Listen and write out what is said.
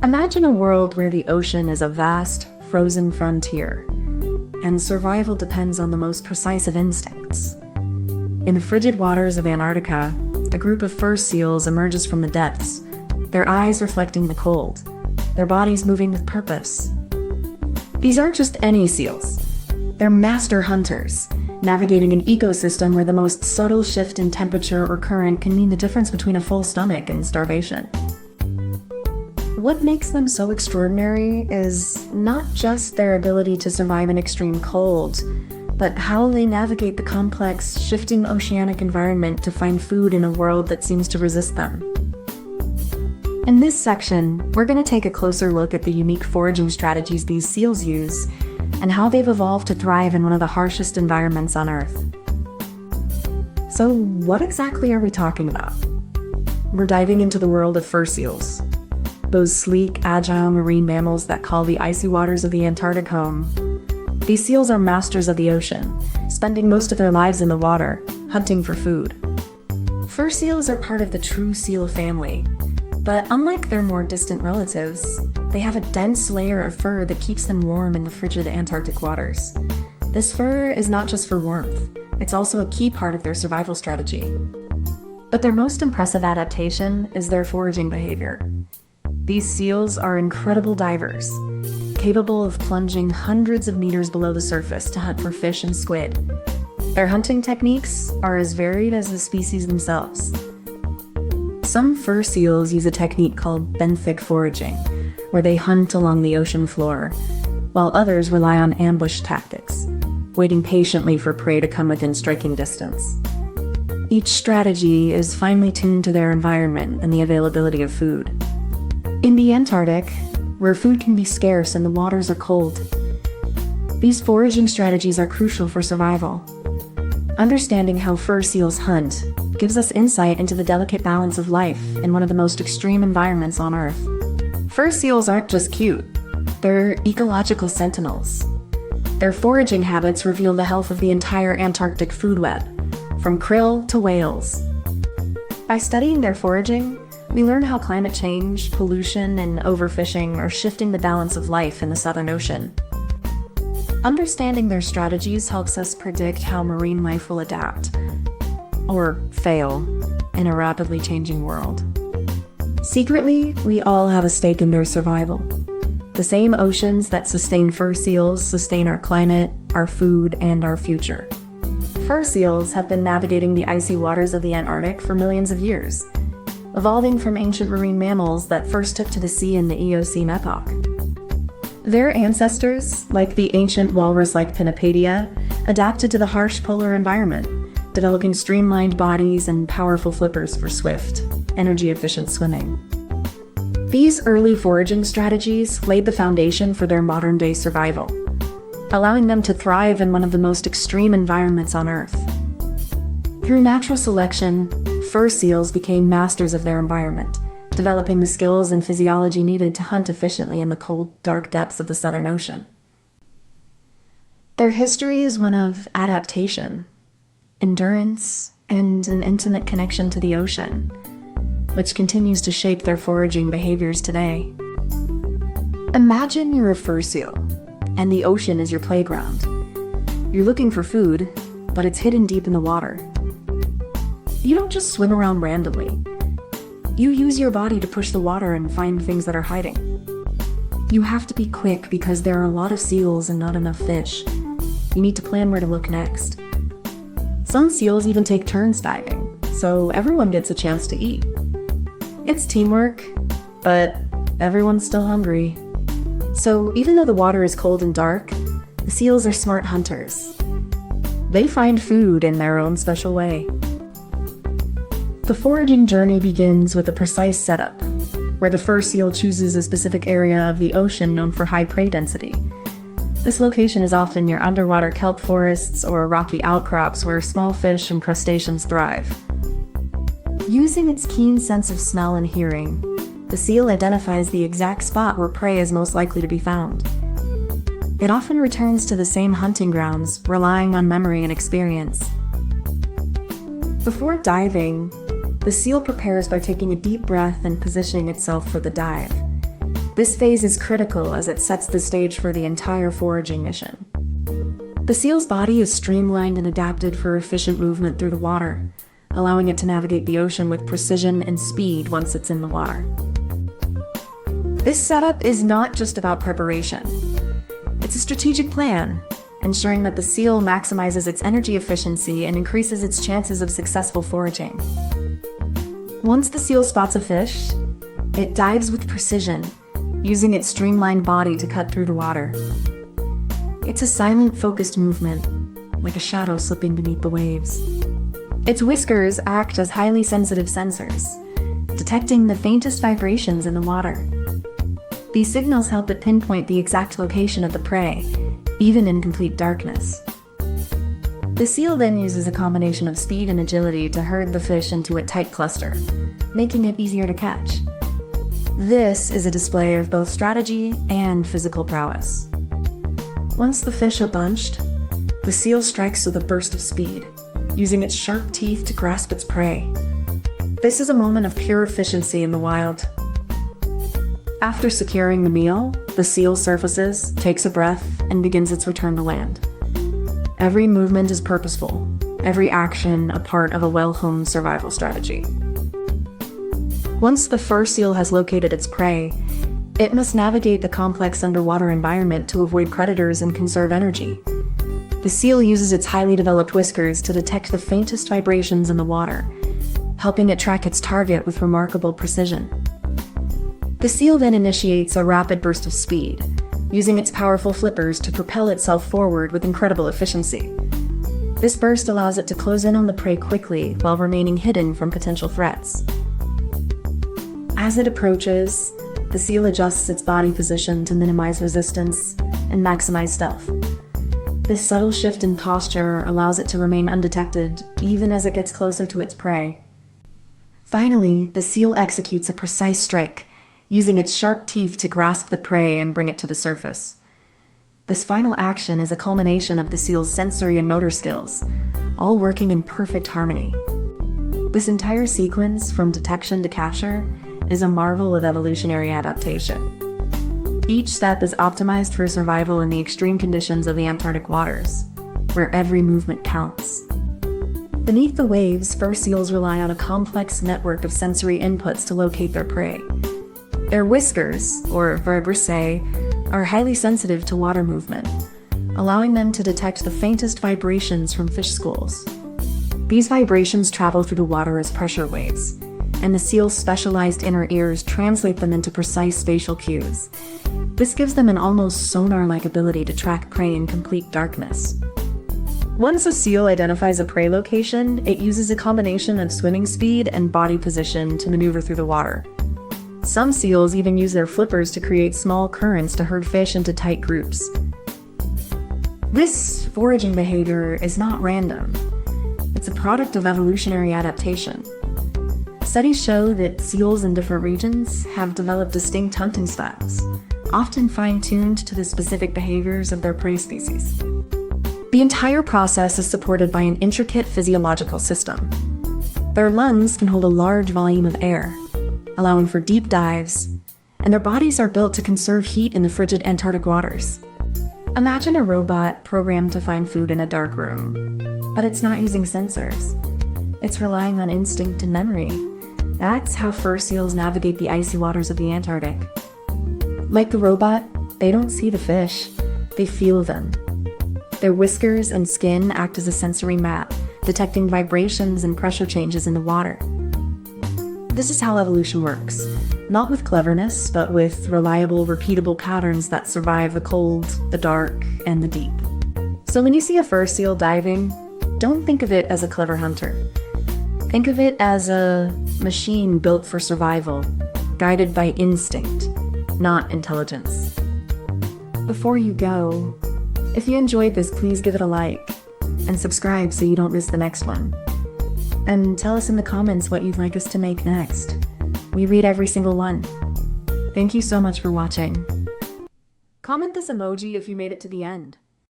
Imagine a world where the ocean is a vast, frozen frontier, and survival depends on the most precise of instincts. In the frigid waters of Antarctica, a group of fur seals emerges from the depths, their eyes reflecting the cold, their bodies moving with purpose. These aren't just any seals. They're master hunters, navigating an ecosystem where the most subtle shift in temperature or current can mean the difference between a full stomach and starvation. What makes them so extraordinary is not just their ability to survive in extreme cold, but how they navigate the complex, shifting oceanic environment to find food in a world that seems to resist them. In this section, we're going to take a closer look at the unique foraging strategies these seals use and how they've evolved to thrive in one of the harshest environments on Earth. So, what exactly are we talking about? We're diving into the world of fur seals. Those sleek, agile marine mammals that call the icy waters of the Antarctic home. These seals are masters of the ocean, spending most of their lives in the water, hunting for food. Fur seals are part of the true seal family, but unlike their more distant relatives, they have a dense layer of fur that keeps them warm in the frigid Antarctic waters. This fur is not just for warmth, it's also a key part of their survival strategy. But their most impressive adaptation is their foraging behavior. These seals are incredible divers, capable of plunging hundreds of meters below the surface to hunt for fish and squid. Their hunting techniques are as varied as the species themselves. Some fur seals use a technique called benthic foraging, where they hunt along the ocean floor, while others rely on ambush tactics, waiting patiently for prey to come within striking distance. Each strategy is finely tuned to their environment and the availability of food. In the Antarctic, where food can be scarce and the waters are cold, these foraging strategies are crucial for survival. Understanding how fur seals hunt gives us insight into the delicate balance of life in one of the most extreme environments on Earth. Fur seals aren't just cute, they're ecological sentinels. Their foraging habits reveal the health of the entire Antarctic food web, from krill to whales. By studying their foraging, we learn how climate change, pollution, and overfishing are shifting the balance of life in the Southern Ocean. Understanding their strategies helps us predict how marine life will adapt, or fail, in a rapidly changing world. Secretly, we all have a stake in their survival. The same oceans that sustain fur seals sustain our climate, our food, and our future. Fur seals have been navigating the icy waters of the Antarctic for millions of years, evolving from ancient marine mammals that first took to the sea in the Eocene epoch. Their ancestors, like the ancient walrus-like Pinnipedia, adapted to the harsh polar environment, developing streamlined bodies and powerful flippers for swift, energy-efficient swimming. These early foraging strategies laid the foundation for their modern-day survival, allowing them to thrive in one of the most extreme environments on Earth. Through natural selection, fur seals became masters of their environment, developing the skills and physiology needed to hunt efficiently in the cold, dark depths of the Southern Ocean. Their history is one of adaptation, endurance, and an intimate connection to the ocean, which continues to shape their foraging behaviors today. Imagine you're a fur seal, and the ocean is your playground. You're looking for food, but it's hidden deep in the water. You don't just swim around randomly. You use your body to push the water and find things that are hiding. You have to be quick because there are a lot of seals and not enough fish. You need to plan where to look next. Some seals even take turns diving, so everyone gets a chance to eat. It's teamwork, but everyone's still hungry. So even though the water is cold and dark, the seals are smart hunters. They find food in their own special way. The foraging journey begins with a precise setup, where the fur seal chooses a specific area of the ocean known for high prey density. This location is often near underwater kelp forests or rocky outcrops where small fish and crustaceans thrive. Using its keen sense of smell and hearing, the seal identifies the exact spot where prey is most likely to be found. It often returns to the same hunting grounds, relying on memory and experience. Before diving, the seal prepares by taking a deep breath and positioning itself for the dive. This phase is critical as it sets the stage for the entire foraging mission. The seal's body is streamlined and adapted for efficient movement through the water, allowing it to navigate the ocean with precision and speed once it's in the water. This setup is not just about preparation. It's a strategic plan, ensuring that the seal maximizes its energy efficiency and increases its chances of successful foraging. Once the seal spots a fish, it dives with precision, using its streamlined body to cut through the water. It's a silent, focused movement, like a shadow slipping beneath the waves. Its whiskers act as highly sensitive sensors, detecting the faintest vibrations in the water. These signals help it pinpoint the exact location of the prey, even in complete darkness. The seal then uses a combination of speed and agility to herd the fish into a tight cluster, making it easier to catch. This is a display of both strategy and physical prowess. Once the fish are bunched, the seal strikes with a burst of speed, using its sharp teeth to grasp its prey. This is a moment of pure efficiency in the wild. After securing the meal, the seal surfaces, takes a breath, and begins its return to land. Every movement is purposeful, every action a part of a well-honed survival strategy. Once the fur seal has located its prey, it must navigate the complex underwater environment to avoid predators and conserve energy. The seal uses its highly developed whiskers to detect the faintest vibrations in the water, helping it track its target with remarkable precision. The seal then initiates a rapid burst of speed, using its powerful flippers to propel itself forward with incredible efficiency. This burst allows it to close in on the prey quickly while remaining hidden from potential threats. As it approaches, the seal adjusts its body position to minimize resistance and maximize stealth. This subtle shift in posture allows it to remain undetected even as it gets closer to its prey. Finally, the seal executes a precise strike, using its sharp teeth to grasp the prey and bring it to the surface. This final action is a culmination of the seal's sensory and motor skills, all working in perfect harmony. This entire sequence, from detection to capture, is a marvel of evolutionary adaptation. Each step is optimized for survival in the extreme conditions of the Antarctic waters, where every movement counts. Beneath the waves, fur seals rely on a complex network of sensory inputs to locate their prey. Their whiskers, or vibrissae, are highly sensitive to water movement, allowing them to detect the faintest vibrations from fish schools. These vibrations travel through the water as pressure waves, and the seal's specialized inner ears translate them into precise spatial cues. This gives them an almost sonar-like ability to track prey in complete darkness. Once a seal identifies a prey location, it uses a combination of swimming speed and body position to maneuver through the water. Some seals even use their flippers to create small currents to herd fish into tight groups. This foraging behavior is not random. It's a product of evolutionary adaptation. Studies show that seals in different regions have developed distinct hunting styles, often fine-tuned to the specific behaviors of their prey species. The entire process is supported by an intricate physiological system. Their lungs can hold a large volume of air, allowing for deep dives, and their bodies are built to conserve heat in the frigid Antarctic waters. Imagine a robot programmed to find food in a dark room, but it's not using sensors. It's relying on instinct and memory. That's how fur seals navigate the icy waters of the Antarctic. Like the robot, they don't see the fish, they feel them. Their whiskers and skin act as a sensory map, detecting vibrations and pressure changes in the water. This is how evolution works, not with cleverness, but with reliable, repeatable patterns that survive the cold, the dark, and the deep. So when you see a fur seal diving, don't think of it as a clever hunter. Think of it as a machine built for survival, guided by instinct, not intelligence. Before you go, if you enjoyed this, please give it a like and subscribe so you don't miss the next one. And tell us in the comments what you'd like us to make next. We read every single one. Thank you so much for watching. Comment this emoji if you made it to the end.